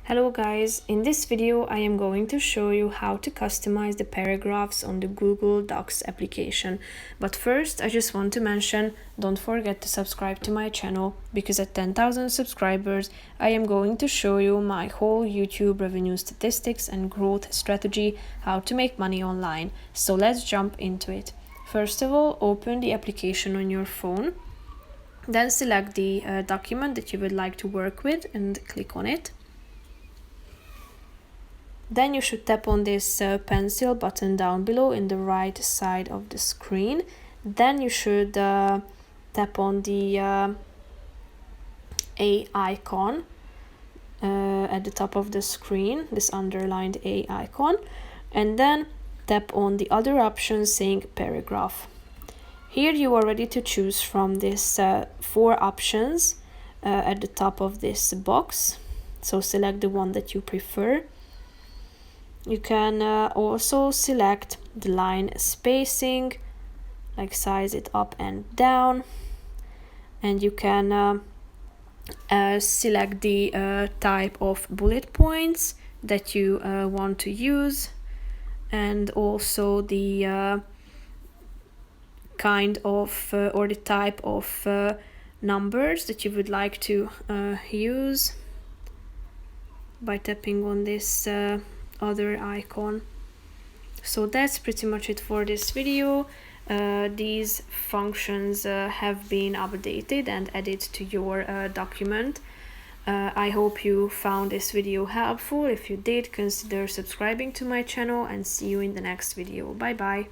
Hello guys, in this video I am going to show you how to customize the paragraphs on the Google Docs application. But first I just want to mention, don't forget to subscribe to my channel, because at 10,000 subscribers I am going to show you my whole YouTube revenue statistics and growth strategy, how to make money online. So let's jump into it. First of all, open the application on your phone. Then select the document that you would like to work with and click on it. Then you should tap on this pencil button down below in the right side of the screen. Then you should tap on the A icon at the top of the screen, this underlined A icon, and then tap on the other option saying paragraph. Here you are ready to choose from this 4 options at the top of this box, so select the one that you prefer. You can also select the line spacing, like size it up and down, and you can select the type of bullet points that you want to use, and also the kind of or the type of numbers that you would like to use by tapping on this other icon. So that's pretty much it for this video. These functions have been updated and added to your document. I hope you found this video helpful. If you did, consider subscribing to my channel, and see you in the next video. Bye bye.